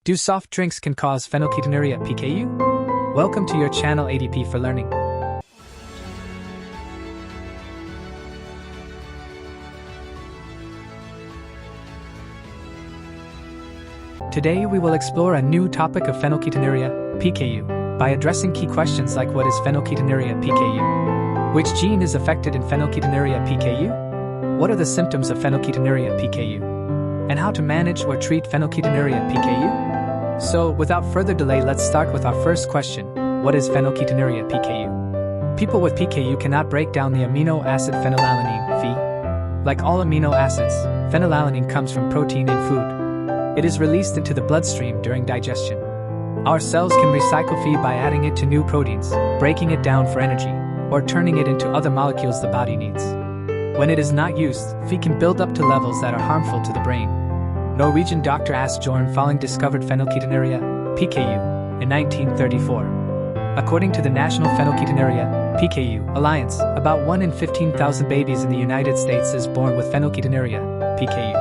Do soft drinks can cause phenylketonuria (PKU? Welcome to your channel ADP for Learning. Today we will explore a new topic of phenylketonuria (PKU) by addressing key questions like what is phenylketonuria (PKU? Which gene is affected in phenylketonuria (PKU? What are the symptoms of phenylketonuria (PKU? And how to manage or treat phenylketonuria (PKU? So, without further delay, let's start with our first question. What is phenylketonuria (PKU? People with PKU cannot break down the amino acid phenylalanine, Phe. Like all amino acids, phenylalanine comes from protein in food. It is released into the bloodstream during digestion. Our cells can recycle Phe by adding it to new proteins, breaking it down for energy, or turning it into other molecules the body needs. When it is not used, Phe can build up to levels that are harmful to the brain. Norwegian Dr. Asbjørn Følling discovered phenylketonuria (PKU) in 1934. According to the National Phenylketonuria (PKU) Alliance, about 1 in 15,000 babies in the United States is born with phenylketonuria (PKU).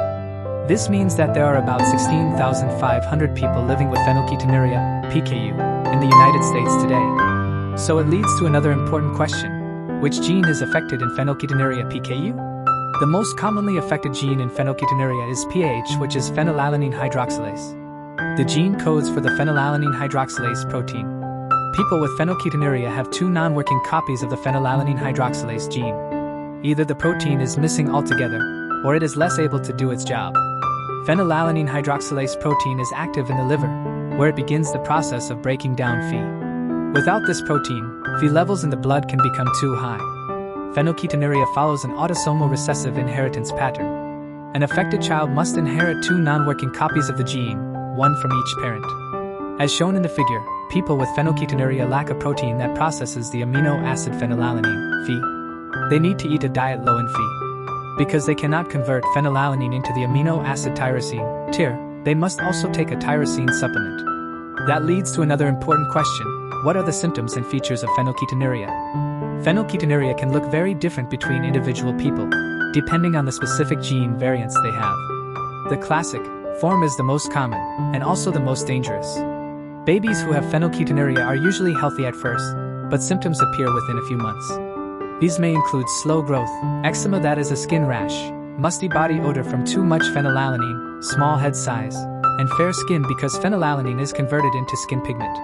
This means that there are about 16,500 people living with phenylketonuria (PKU) in the United States today. So it leads to another important question. Which gene is affected in phenylketonuria (PKU? The most commonly affected gene in phenylketonuria is PAH, which is phenylalanine hydroxylase. The gene codes for the phenylalanine hydroxylase protein. People with phenylketonuria have two non-working copies of the phenylalanine hydroxylase gene. Either the protein is missing altogether, or it is less able to do its job. Phenylalanine hydroxylase protein is active in the liver, where it begins the process of breaking down Phe. Without this protein, Phe levels in the blood can become too high. Phenylketonuria follows an autosomal recessive inheritance pattern. An affected child must inherit two non-working copies of the gene, one from each parent. As shown in the figure, people with phenylketonuria lack a protein that processes the amino acid phenylalanine, Phe. They need to eat a diet low in Phe. Because they cannot convert phenylalanine into the amino acid tyrosine, TYR, they must also take a tyrosine supplement. That leads to another important question. What are the symptoms and features of phenylketonuria? Phenylketonuria can look very different between individual people, depending on the specific gene variants they have. The classic form is the most common, and also the most dangerous. Babies who have phenylketonuria are usually healthy at first, but symptoms appear within a few months. These may include slow growth, eczema that is a skin rash, musty body odor from too much phenylalanine, small head size, and fair skin because phenylalanine is converted into skin pigment.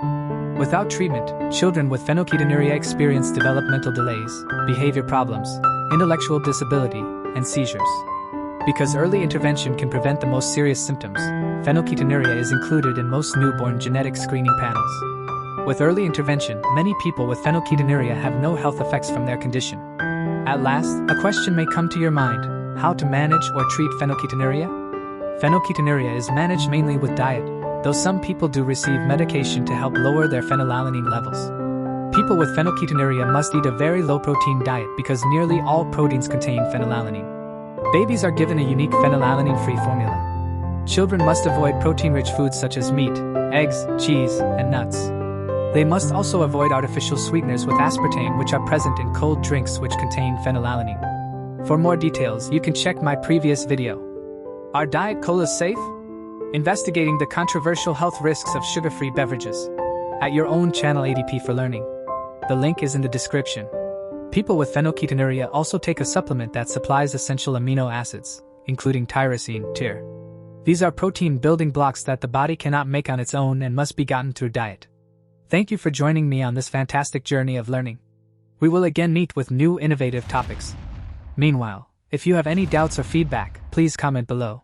Without treatment, children with phenylketonuria experience developmental delays, behavior problems, intellectual disability, and seizures. Because early intervention can prevent the most serious symptoms, phenylketonuria is included in most newborn genetic screening panels. With early intervention, many people with phenylketonuria have no health effects from their condition. At last, a question may come to your mind: how to manage or treat phenylketonuria? Phenylketonuria is managed mainly with diet, though some people do receive medication to help lower their phenylalanine levels. People with phenylketonuria must eat a very low-protein diet because nearly all proteins contain phenylalanine. Babies are given a unique phenylalanine-free formula. Children must avoid protein-rich foods such as meat, eggs, cheese, and nuts. They must also avoid artificial sweeteners with aspartame which are present in cold drinks which contain phenylalanine. For more details, you can check my previous video. Are diet colas safe? Investigating the controversial health risks of sugar-free beverages. At your own channel ADP for Learning. The link is in the description. People with phenylketonuria also take a supplement that supplies essential amino acids, including tyrosine, TYR. These are protein building blocks that the body cannot make on its own and must be gotten through diet. Thank you for joining me on this fantastic journey of learning. We will again meet with new innovative topics. Meanwhile, if you have any doubts or feedback, please comment below.